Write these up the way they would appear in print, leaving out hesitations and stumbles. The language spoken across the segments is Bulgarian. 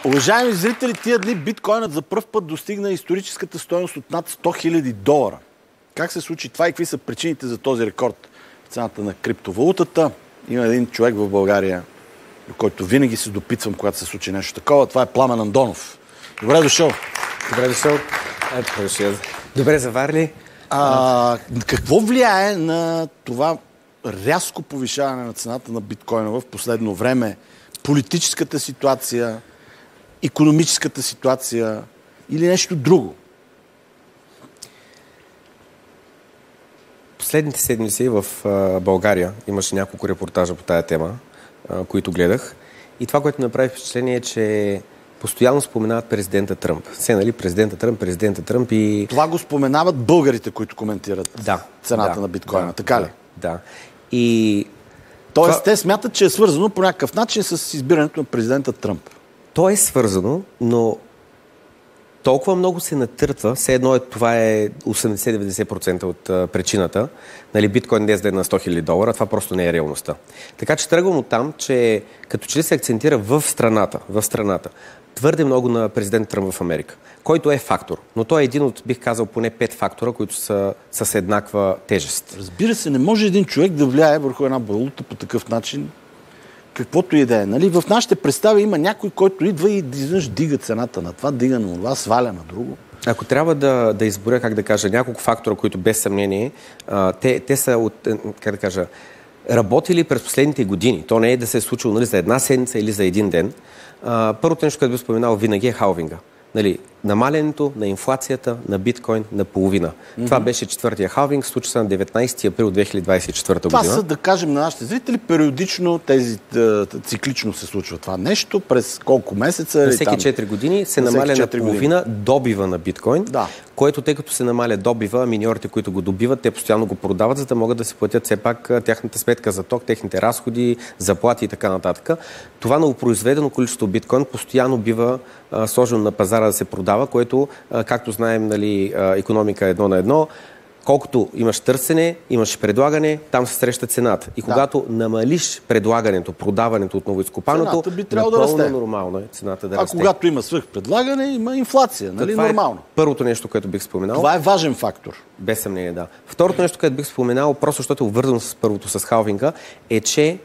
Уважаеми зрители, тия дни биткоинът за пръв път достигна историческата стойност от над $100 000. Как се случи това и какви са причините за този рекорд в цената на криптовалутата? Има един човек в България, до който винаги се допитвам, когато се случи нещо такова. Това е Пламен Андонов. Добре дошъл. Добре дошъл. Добре заварили. Какво влияе на това рязко повишаване на цената на биткоина в последно време? Политическата ситуация, икономическата ситуация или нещо друго? Последните седмици в България имаше няколко репортажа по тая тема, които гледах. И това, което направи впечатление е, че постоянно споменават президента Тръмп. Нали, президента Тръмп и... Това го споменават българите, които коментират цената на биткоина. Така ли? Да. И... Тоест, те смятат, че е свързано по някакъв начин с избирането на президента Тръмп. То е свързано, но толкова много се натъртва, все едно това е 80-90% от причината. Нали, биткоин днес да е на $100 000, това просто не е реалността. Така че тръгвам от там, че като че ли се акцентира в страната, твърде много на президент Тръмп в Америка, който е фактор. Но той е един от, бих казал, поне 5 фактора, които са с еднаква тежест. Разбира се, не може един човек да влияе върху една валута по такъв начин, каквото и да е. Нали? В нашите представи има някой, който идва и дига цената на това, дига на това, сваля на друго. Ако трябва да изборя, как да кажа, няколко фактора, които без съмнение, те са от, как да кажа, работили през последните години. То не е да се е случило, нали, за една седмица или за един ден. Първото нещо, което би споменал винаги е халвинга. Нали, намалянето на инфлацията на биткоин на половина. Това беше четвъртия халвинг, случи се на 19 април 2024 година. Това са, да кажем на нашите зрители, периодично, циклично се случва това нещо, през колко месеца? На всеки 4 години се намаля на половина добива на биткоин, което тъй като се намаля добива, миньорите, които го добиват, те постоянно го продават, за да могат да си платят все пак тяхната сметка за ток, техните разходи, заплати и така нататък. Това новопроизведено количество биткоин постоянно бива сложено на пазара да се продава, което, както знаем, нали, икономика е 1 на 1. Колкото имаш търсене, имаш предлагане, там се среща цената. И когато намалиш предлагането, продаването от новоизкопаното, напълно нормално е цената да расте. А когато има свръхпредлагане, има инфлация, нали? Нормално. Е първото нещо, което бих споменал. Това е важен фактор. Без съмнение, да. Второто нещо, което бих споменал, просто защото е обвързано с първото, с халвинга, е, че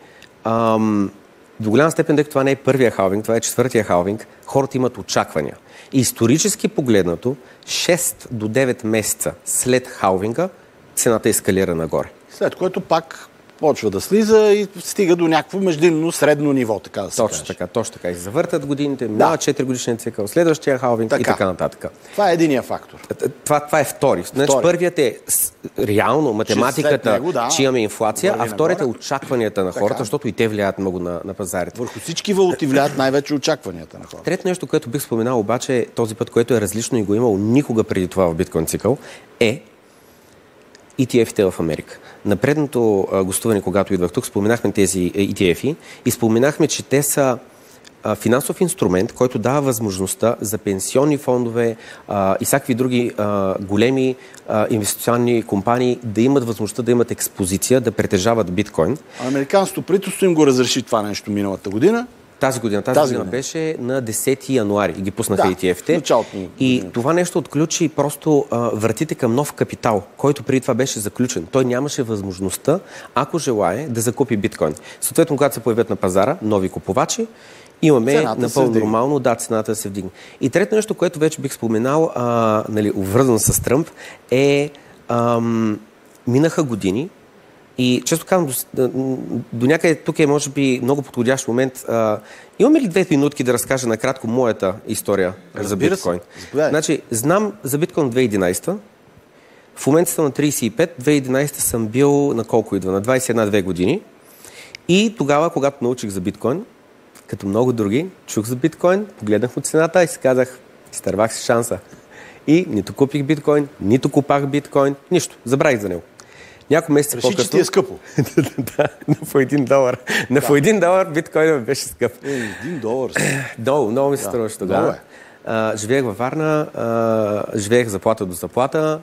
до голяма степен, дека това не е първия халвинг, това е четвъртия халвинг, хората имат очаквания. И исторически погледнато, 6 до 9 месеца след халвинга, цената ескалира нагоре. След което пак почва да слиза и стига до някакво междинно средно ниво, така да се каже. Точно така. И завъртат годините, минава 4 годишния цикъл, следващия халвинг и така нататък. Това е единия фактор. Това е втори. Значи, първият е реално математиката, че имаме инфлация, а вторият е очакванията на хората, защото и те влияят много на пазарите. Върху всички валути влияят най-вече очакванията на хората. Трето нещо, което бих споменал обаче този път, което е различно и го имало никога преди това в биткоин цикъл, е ETF-те в Америка. На предното гостуване, когато идвах тук, споменахме тези ETF-и и споменахме, че те са финансов инструмент, който дава възможността за пенсионни фондове и всякакви други големи инвестиционни компании да имат възможността да имат експозиция, да притежават биткоин. Американското правителство им го разреши това нещо миналата година. Тази година беше на 10 януари и ги пуснаха ETF-те. И това нещо отключи просто вратите към нов капитал, който преди това беше заключен. Той нямаше възможността, ако желае, да закупи биткоин. Съответно, когато се появят на пазара нови купувачи, имаме напълно нормално цената да се вдигне. И трето нещо, което вече бих споменал, нали, обвързано с Тръмп, е минаха години. И често казвам, до някъде тук е може би много подходящ момент. Имаме ли 2 минутки да разкажа накратко моята история за биткоин? Значи, знам за биткоин 2011. В момента съм на 35. 2011 съм бил на колко идва? На 21-2 години. И тогава, когато научих за биткоин, като много други, чух за биткоин, погледнах от цената и си казах, изтървах си шанса. И нито купих биткоин, нито купах биткоин, нищо. Забравих за него. Няколко месеца по-късно... Реши, че ти е скъпо. Да, по $1. По $1 биткоинът беше скъп. $1. Много ми се струваше тогава. Живеех във Варна, живеех заплата до заплата.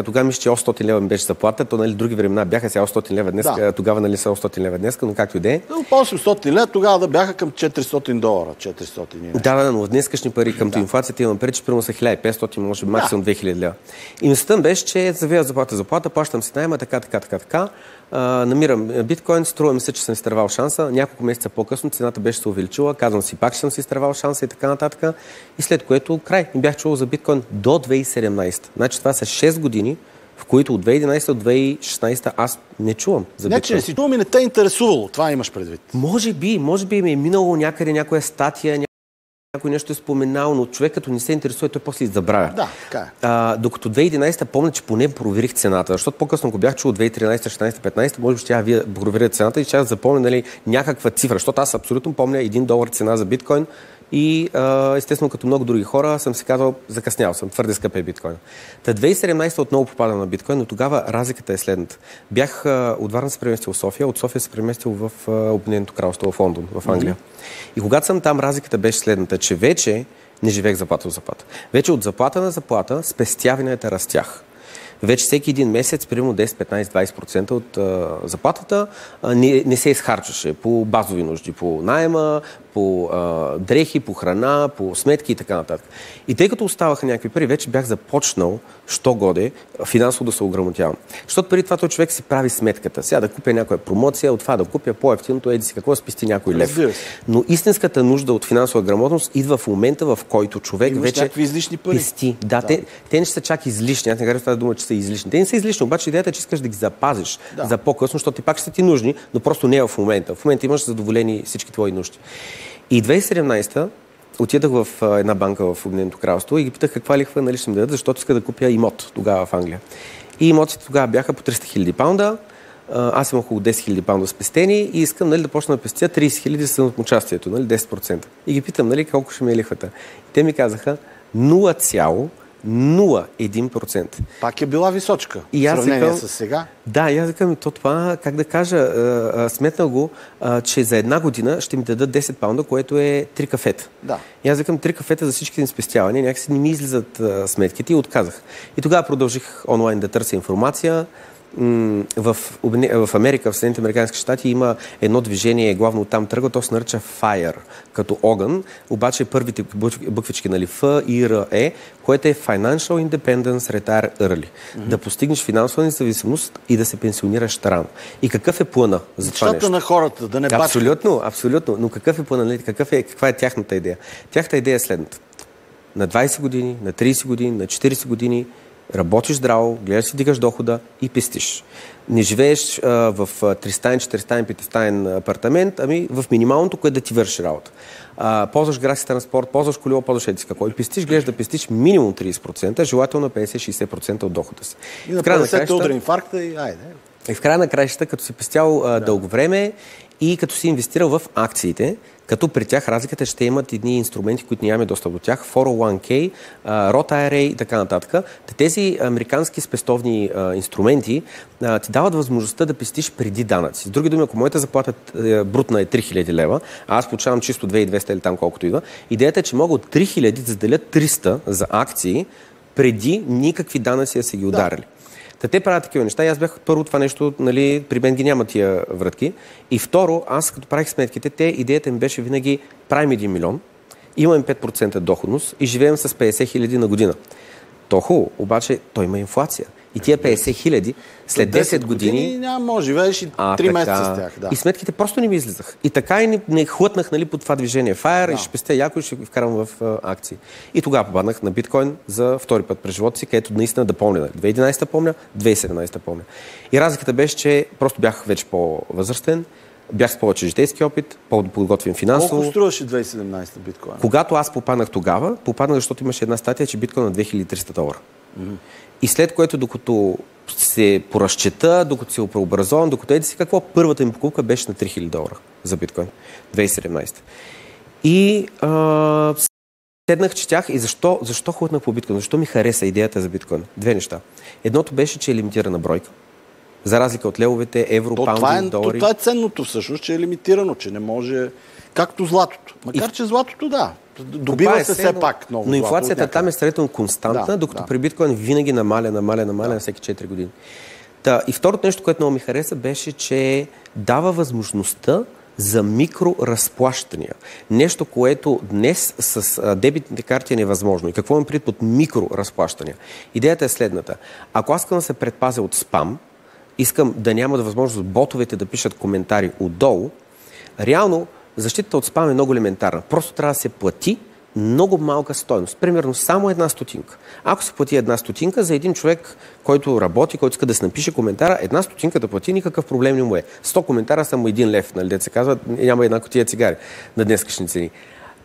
Тогава мисля, че 800 лева ми беше заплата, то нали, други времена бяха сега 800 лева днес, тогава нали са 800 лева днес, но както и да е. 800 лева тогава да бяха към $400. 400 да, но в днескашни пари към инфлацията имам пари, че примерно са 1500, може би максимум 2000 лева. И мислята беше, че завия заплата, плащам си найма, така. Намирам биткоин, струва ми се, че съм изтървал шанса. Няколко месеца по-късно цената беше се увеличила. Казвам си пак, че съм си изтървал шанса и така нататък. И след което край. Не бях чувал за биткоин до 2017. Значи това са 6 години, в които от 2011 до 2016 аз не чувам за биткоин. Не си чувам и не те е интересувало. Това имаш предвид. Може би ми е минало някъде някоя статия, някой нещо е споменал, но човек като не се интересува, той после забравя. Да, така е. Докато 2011 помня, че поне проверих цената, защото по-късно, ако бях чул 2013, 16, 15, може би ще вие проверя цената и ще запомня нали, някаква цифра, защото аз абсолютно помня $1 цена за биткоин и естествено като много други хора съм си казал, закъснял съм, твърде скъп е биткоин. Та 2017 отново попадам на биткоин, но тогава разликата е следната. Бях от Варна се преместил в София, от София се преместил в Обединеното кралство, в Лондон, в Англия. И когато съм там, разликата беше следната, че вече не живеех заплата от заплата. Вече от заплата на заплата спестяванията растях. Вече всеки един месец, примерно 10, 15, 20% от заплатата не се изхарчваше по базови нужди, по наема, по дрехи, по храна, по сметки и така нататък. И тъй като оставаха някакви пари, вече бях започнал, що годе, финансово да се ограмотявам. Защото преди това този човек си прави сметката. Сега да купя някоя промоция, от това да купя по-ефтиното, еди си какво, спести някой лев. Но истинската нужда от финансова грамотност идва в момента, в който човек вече пести. Да. Те не са чак излишни. Аз не казвам това да дума, че са излишни. Те не са излишни, обаче идеята е, че искаш да ги запазиш за по-късно, защото ти пак ще ти нужни, но просто не е в момента. В момента имаш задоволени всички твои нужди. И 2017 отидах в една банка в Обединеното кралство и ги питах каква лихва нали, ще ми дадат, защото иска да купя имот тогава в Англия. И имотите тогава бяха по 300 000 паунда. Аз имах около 10 000 паунда спестени и искам нали, да почна да пестя 30 000 за участието, нали, 10%. И ги питам нали, колко ще ми е лихвата. И те ми казаха 0,01%. Пак е била височка в сравнение с сега. Да, и аз викам, това, как да кажа, сметнал го, че за една година ще ми дадат 10 паунда, което е 3 кафета. Да. И аз викам 3 кафета за всичките ни спестявания, някакси не ми излизат сметките и отказах. И тогава продължих онлайн да търся информация. В Америка, в Съединените американски щати има едно движение, главно оттам тръгва, то се нарича FIRE, като огън, обаче първите буквички, нали, F, I, R, E, което е Financial Independence Retire Early. Да постигнеш финансова независимост и да се пенсионираш рано. И какъв е плана за това нещо? На хората, да не бачка. Абсолютно. Но какъв е плана? Каква е тяхната идея? Тяхната идея е следната. На 20 години, на 30 години, на 40 години работиш здраво, гледаш си, дигаш дохода и пестиш. Не живееш в 300, 400, 500 апартамент, ами в минималното, което да ти върши работа. Ползваш градски транспорт, ползваш колело, ползваш еди си какво. И пестиш, гледаш да пестиш минимум 30%, желателно 50-60% от дохода си. И на 50 удра инфаркта и айде. И в края на краищата, като си пестял дълго време и като си инвестирал в акциите, като при тях разликата ще имат едни инструменти, които нямаме достъп до тях, 401k, Roth IRA и така нататък. Тези американски спестовни инструменти ти дават възможността да пестиш преди данъци. С други думи, ако моята заплата брутна е 3000 лева, а аз получавам чисто 2200 или там колкото идва, идеята е, че мога от 3000 да заделят 300 за акции преди никакви данъци да са ги ударили. Те правят такива неща и аз бях първо това нещо, нали, при мен ги няма тия вратки. И второ, аз като правих сметките, идеята ми беше винаги правим 1 милион, имаме 5% доходност и живеем с 50 000 на година. То хубаво, обаче той има инфлация. И тия 50 000 след 10 години може живееш и 3 месеца с тях. Да. И сметките просто не ми излизах. И така и не хлътнах нали, по това движение. FIRE и ще пестя яко и ще ги вкарам в акции. И тогава попаднах на биткоин за втори път през живота си, където наистина да помня. 2011 помня, 2017 помня. И разликата беше, че просто бях вече по-възрастен, бях с повече житейски опит, по-подготвен финансово. Колко струваше 2017 биткоин? Когато аз попаднах тогава, защото имаше една статия, че биткоин на $2300. И след което, докато се поразчета, докато се преобразован, докато еди си какво, първата ми покупка беше на $3000 за биткоин. 2017. И седнах, четях и защо хлътнах по биткоин? Защо ми хареса идеята за биткоин? Две неща. Едното беше, че е лимитирана бройка. За разлика от левовете, евро, паунди, долари. Това е ценното всъщност, че е лимитирано, че не може... Както златото. Макар, че златото, да. Добива се все пак много. Но инфлацията там е сравнително константна, докато при биткоин винаги намаля на всеки 4 години. И второто нещо, което много ми хареса, беше, че дава възможността за микроразплащания. Нещо, което днес с дебитните карти е невъзможно. И какво имам предвид под микроразплащания? Идеята е следната. Ако аз искам да се предпазя от спам, искам да няма да възможност ботовете да пишат коментари отдолу, реално защитата от спам е много елементарна. Просто трябва да се плати много малка стойност. Примерно само 1 стотинка. Ако се плати 1 стотинка за един човек, който работи, който иска да се напише коментара, 1 стотинка да плати, никакъв проблем не му е. 100 коментара само 1 лев, нали, дето се казва, няма една кутия цигари на днескашни цени.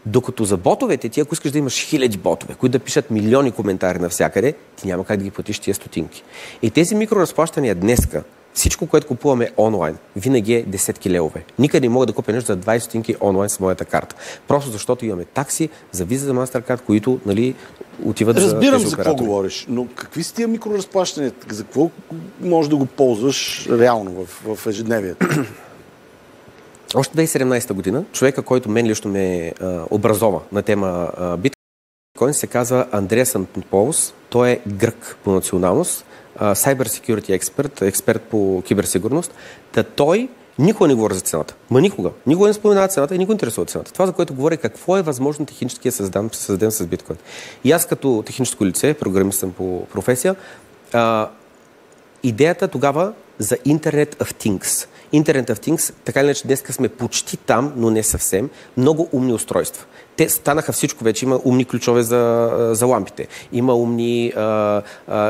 Докато за ботовете, ти ако искаш да имаш хиляди ботове, които да пишат милиони коментари навсякъде, ти няма как да ги платиш тия стотинки. И тези микроразплащания днеска, всичко, което купуваме онлайн, винаги е десетки левове. Никъде не мога да купя нещо за 20 стотинки онлайн с моята карта. Просто защото имаме такси за Visa, за MasterCard, които, нали, отиват за тези оператори. Разбирам за какво говориш, но какви са тия микроразплащания? За какво можеш да го ползваш реално в ежедневието? Още 2017 година човека, който мен лично ме образова на тема биткоин, се казва Андреас Антополос. Той е грък по националност, cyber security експерт по киберсигурност. Той никога не говори за цената. Никога не споменава цената и никога не интересува цената. Това, за което говоря, какво е възможно технически да създадем с биткоин. И аз като техническо лице, програмист съм по професия, идеята тогава за Internet of Things. Internet of Things, така или иначе днеска сме почти там, но не съвсем, много умни устройства. Те станаха всичко вече. Има умни ключове за лампите. Има умни...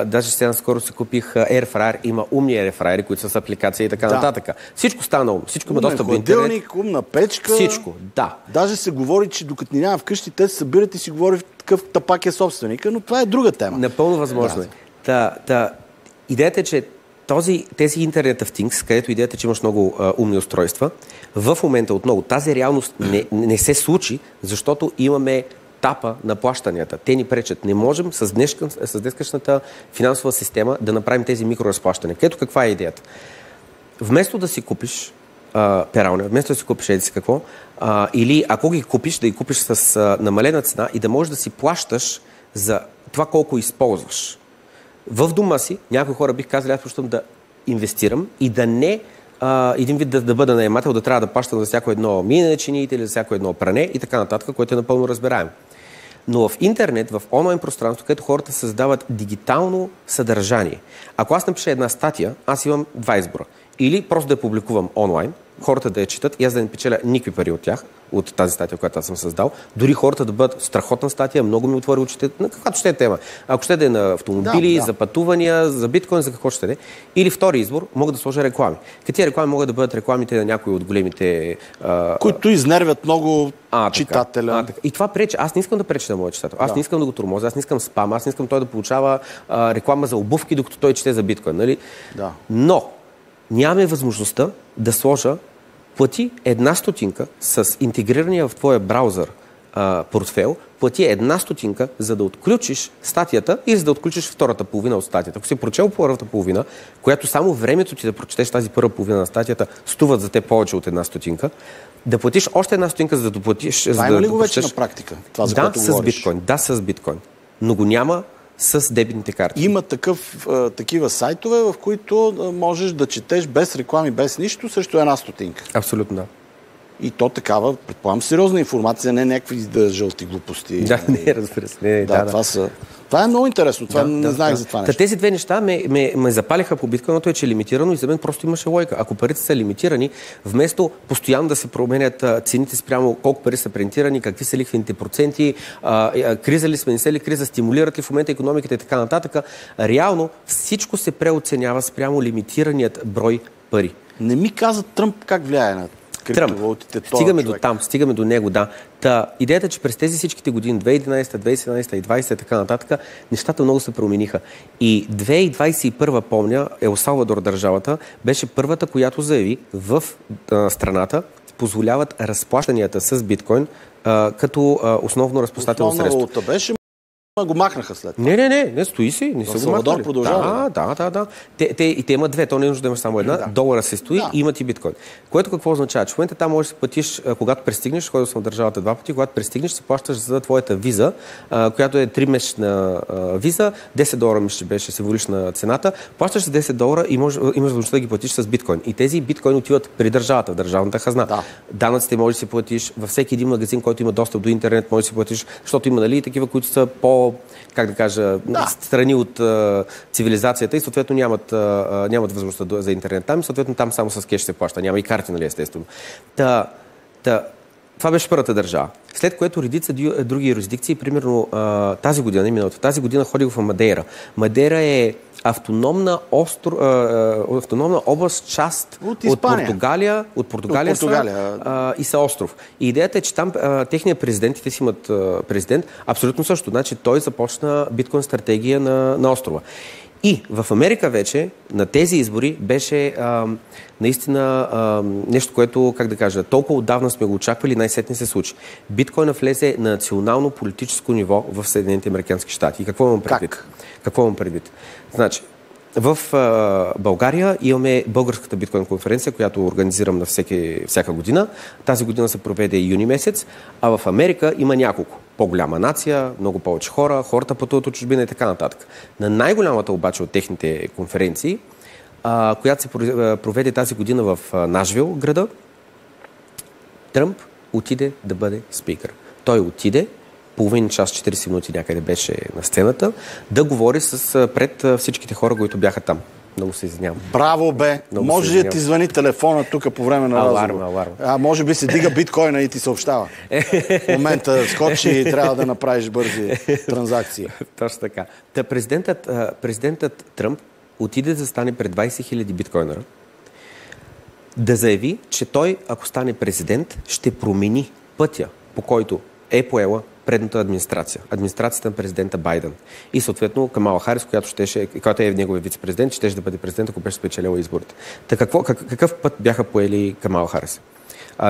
даже сега скоро си купих AirFryer. Има умни AirFryer, които са с апликация и така нататък. Всичко стана умно. Всичко има достъп до интернет. Хладилник, умна печка. Всичко, да. Даже се говори, че докато ни няма вкъщи, те се събират и си говори такъв тапак е собственика, но това е друга тема. Напълно възможно е. Идеята е, че тези Internet of Things, където идеята е, че имаш много умни устройства, в момента отново тази реалност не се случи, защото имаме тапа на плащанията. Те ни пречат. Не можем с днескашната финансова система да направим тези микроразплащания. Където каква е идеята? Вместо да си купиш пералня, вместо да си купиш какво, или ако ги купиш, да ги купиш с намалена цена и да можеш да си плащаш за това колко използваш. В дома си, някои хора бих казали, аз почвам да инвестирам и да не един вид да бъда наемател, да трябва да плащам за всяко едно миене на чиниите или за всяко едно пране и така нататък, което е напълно разбираем. Но в интернет, в онлайн пространство, където хората създават дигитално съдържание. Ако аз напиша една статия, аз имам 2 избора. Или просто да я публикувам онлайн, хората да я четат и аз да не печеля никакви пари от тях, от тази статия, която аз съм създал. Дори хората да бъдат страхотна статия, много ми отвори очите, на каквато ще е тема. Ако ще да е на автомобили, за пътувания, за биткоин, за какво ще да е. Или втори избор, мога да сложа реклами. Какви реклами могат да бъдат рекламите на някои от големите... които изнервят много читателя. И това пречи. Аз не искам да пречи на моя читател. Аз не искам да го тормозя, аз не искам спам, аз не искам той да получава реклама за обувки, докато той чете за биткоин. Нали? Да. Но нямаме възможността да сложа плати 1 стотинка с интегрирания в твоя браузър портфел, плати 1 стотинка, за да отключиш статията и за да отключиш втората половина от статията. Ако си прочел първата половина, която само времето ти да прочетеш тази първа половина на статията струват за те повече от 1 стотинка, да платиш още 1 стотинка, за да доплатиш... Това има ли го вече на практика? Това, за което говориш? Да, с биткоин. Но го няма с дебитните карти. Има такива сайтове, в които можеш да четеш без реклами, без нищо, срещу 1 стотинка. Абсолютно да. И то такава, предполагам, сериозна информация, не някакви жълти глупости. Да, не, разбира се. Това е много интересно. Това не знаех за това нещо. Тези две неща ме запалиха по биткоиното, е, че е лимитирано и за мен просто имаше логика. Ако парите са лимитирани, вместо постоянно да се променят цените спрямо колко пари са принтирани, какви са лихвените проценти, криза ли сме, не се ли криза, стимулират ли в момента икономиката и така нататък, реално всичко се преоценява спрямо лимитираният брой пари. Не ми каза Тръмп как влияе на криптовалутите. Стигаме до там, стигаме до него, да. Идеята е, че през тези всичките години, 2011, 2017 и 2020 и така нататък, нещата много се промениха. И 2021, помня, Ел Салвадор държавата беше първата, която заяви в страната позволяват разплащанията с биткоин като основно разплащателно средство. го махнаха след това. Не, стои си. Не са го махнали. Продължава. Да. Те имат две, то не е нужно да имаш само една. Долара се стои и имат и биткоин. Което какво означава? Че в момента там можеш да се платиш, когато пристигнеш, ходил съм в държавата 2 пъти, когато пристигнеш, си плащаш за твоята виза, която е 3-месечна виза, $10 мисля, беше символична цената. Плащаш за $10 и имаш възможността да ги платиш с биткоин. И тези биткоини отиват при държавата, в държавната хазна. Данъците можеш да си платиш във всеки един магазин, който има достъп до интернет, можеш да си платиш, защото има такива, които са страни от цивилизацията и съответно нямат възможността за интернет там и съответно там само с кеш се плаща. Няма и карти, естествено. Това беше първата държава. След което редица други юрисдикции, примерно тази година ходих в Мадейра. Мадейра е автономна област, част от Португалия и са остров. И идеята е, че там техният президент, те си имат президент, абсолютно също. Значи той започна биткоин стратегия на острова. И в Америка вече на тези избори беше наистина нещо, което, толкова отдавна сме го очаквали, най-сетне се случи. Биткоинът влезе на национално политическо ниво в Съединените американски щати. И какво имам предвид? Какво имам предвид? Значи, в България имаме българската биткоин конференция, която организирам на всяка година. Тази година се проведе юни месец, а в Америка има няколко. По-голяма нация, много повече хората пътуват от чужбина и така нататък. На най-голямата обаче от техните конференции, която се проведе тази година в Нашвил, града, Тръмп отиде да бъде спикър. Той отиде, половин час, 40 минути някъде беше на сцената, да говори пред всичките хора, които бяха там. Много се извинявам. Браво, бе! Може ли да ти звъни телефона тук по време на разговор? Може би се дига биткоина и ти съобщава. В момента скочи и трябва да направиш бързи транзакции. Точно така. Президентът Тръмп отиде да стане пред 20 000 биткоинера, да заяви, че той, ако стане президент, ще промени пътя, по който е поела предната администрация. Администрацията на президента Байден. И съответно Камала Харис, която е неговия вице-президент, ще да бъде президент, ако беше спечелила изборите. Какъв път бяха поели Камала Харис?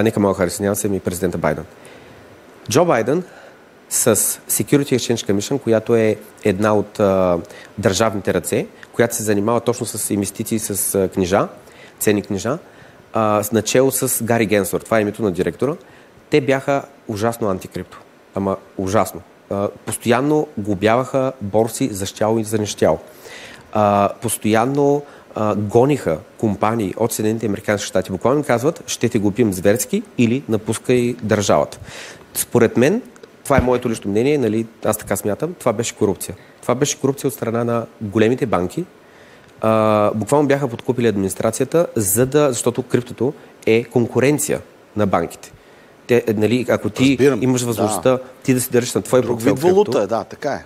Не Камала Харис, няма се президента Байден. Джо Байден с Security Exchange Commission, която е една от държавните ръце, която се занимава точно с инвестиции с ценни книжа, начело с Гари Генслър. Това е името на директора. Те бяха ужасно антикрипто. Ама ужасно. Постоянно глобяваха борси за щяло и за нещяло. Постоянно гониха компании от Съединените американски щати. Буквално казват, ще те глупим зверски или напускай държавата. Според мен, това е моето лично мнение, аз така смятам, това беше корупция. Това беше корупция от страна на големите банки. Буквално бяха подкупили администрацията, защото криптото е конкуренция на банките. Ако ти имаш възможността ти да си държиш на твой портфейл крипто... валута, така е.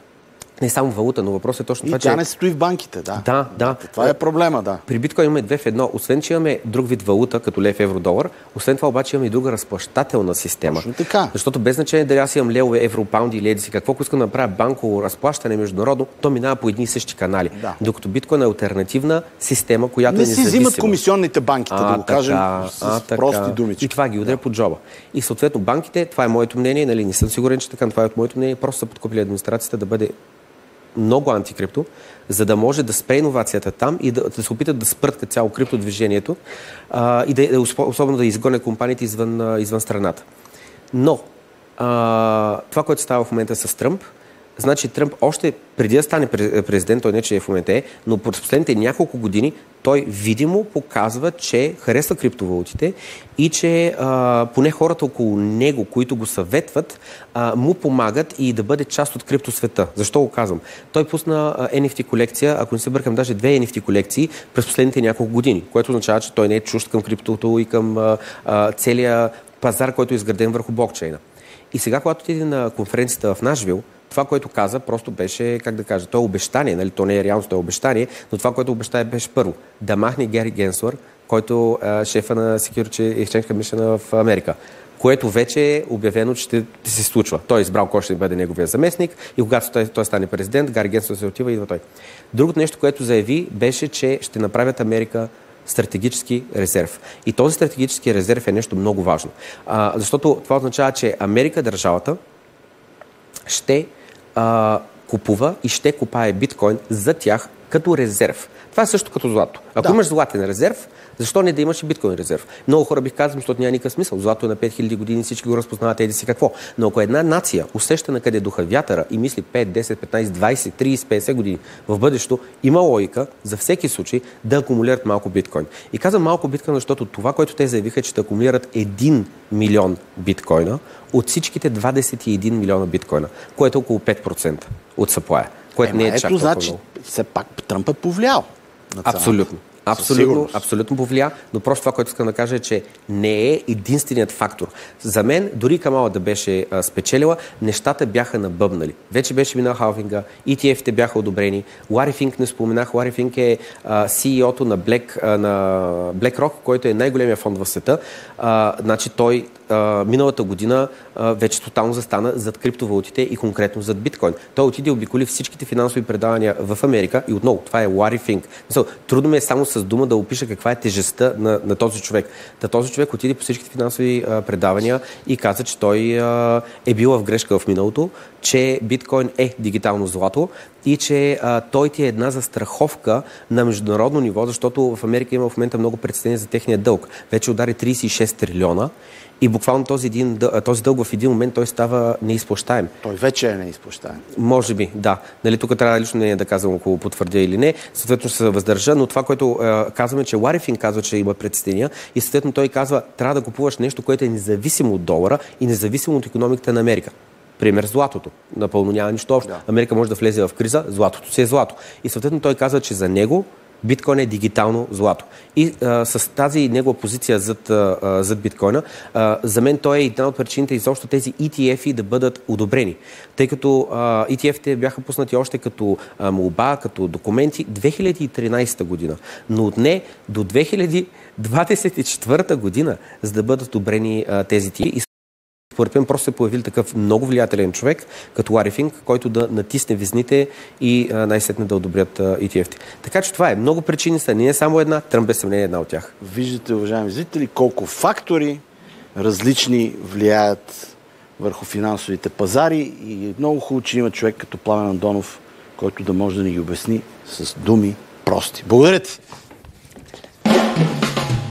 Не само валута, но въпросът е точно това, че... И тя не стои в банките, да. Това е проблема, да. При биткоин имаме 2 в 1. Освен, че имаме друг вид валута, като лев, евро, долар, освен това обаче имаме и друга разплащателна система. Точно така. Защото без значение дали аз имам левове, евро, паунди или едиси, какво искам да направя банково разплащане международно, то минава по едни и същи канали. Да. Докато биткоин е алтернативна система, която е независима. Не си взимат комисионните банките, да го кажем с прости думички. И това ги удря под джоба. И съответно банките, това е моето мнение, не съм сигурен, че така, това е моето мнение, просто са подкупили администрацията да бъде много антикрипто, за да може да спре иновацията там и да се опитат да спрат цяло криптодвижението и особено да изгонят компаниите извън страната. Но това, което става в момента с Тръмп, значи Тръмп още преди да стане президент, той не че в момента но през последните няколко години той видимо показва, че харесва криптовалутите и че поне хората около него, които го съветват, му помагат и да бъде част от криптосвета. Защо го казвам? Той пусна NFT колекция, ако не се бъркам, даже 2 NFT колекции през последните няколко години, което означава, че той не е чужд към криптото и към целия пазар, който е изграден върху блокчейна. И сега, когато отиде на конференцията в Нашвил, това, което каза, просто беше, то е обещание, то не е реалност, то е обещание, но това, което обещае, беше първо, да махне Гари Генслър, който е шефа на Security Exchange Commission в Америка, което вече е обявено, че ще се случва. Той е избрал кой ще бъде неговия заместник и когато той стане президент, Гари Генслър се отива и идва той. Другото нещо, което заяви, беше, че ще направят Америка стратегически резерв. И този стратегически резерв е нещо много важно. Защото това означава, че Америка, държавата, ще купува и ще купае биткоин за тях като резерв. Това е също като злато. Ако имаш златен резерв, защо не да имаш и биткоин резерв? Много хора бих казали, защото няма никакъв смисъл. Злато е на 5000 години, всички го разпознават, еди си какво. Но ако една нация усеща на къде духа вятъра и мисли 5, 10, 15, 20, 30, 50 години в бъдещето, има логика за всеки случай да акумулират малко биткоин. И казвам малко биткоин, защото това, което те заявиха, е, че да акумулират 1 милион биткоина от всичките 21 милиона биткоина, което е около 5% от съплая. Което не е чак толкова значи, много. все пак Тръмп е повлиял. Абсолютно. Абсолютно повлия, но просто това, което искам да кажа е, че не е единственият фактор. За мен, дори Камала да беше спечелила, нещата бяха набъбнали. Вече беше минал халвинга, ETF-те бяха одобрени. Лари Финк не споменах. Лари Финк е CEO-то на BlackRock, който е най-големия фонд в света. Значи той миналата година вече тотално застана зад криптовалутите и конкретно зад биткоин. Той отиде и обиколи всичките финансови предавания в Америка и отново, това е Лари Финк. Трудно ми е само с дума да опиша каква е тежестта на този човек. Този човек отиде по всичките финансови предавания и каза, че той е бил в грешка в миналото, че биткоин е дигитално злато и че той ти е една застраховка на международно ниво, защото в Америка има в момента много притеснения за техния дълг. Вече удари 36 трилиона. И буквално този дълг в един момент той става неизплащаем. Той вече е неизплащаем. Може би, да. Нали, тук трябва лично не да казвам, ако потвърдя или не. Съответно ще се въздържа, но това, което казваме, че Лари Финк казва, че има притеснения и съответно той казва, трябва да купуваш нещо, което е независимо от долара и независимо от икономиката на Америка. Пример, златото. Напълно няма нищо общо. Да. Америка може да влезе в криза, златото си е злато. И съответно той казва, че за него биткоин е дигитално злато. И с тази негова позиция зад биткоина, за мен той е една от причините изобщо тези ETF-и да бъдат одобрени. Тъй като ETF-те бяха пуснати още като молба, като документи 2013 година. Но отне до 2024 година, за да бъдат одобрени тези ETF. Според мен просто се появил такъв много влиятелен човек, като Лари Финк, който да натисне везните и най-сетне да одобрят ETF-те. Така че това е. Много причини са. Не е само една, Тръмп без съмнение една от тях. Виждате, уважаеми зрители, колко фактори различни влияят върху финансовите пазари и много хубаво, че има човек като Пламен Андонов, който да може да ни ги обясни с думи прости. Благодаря ти!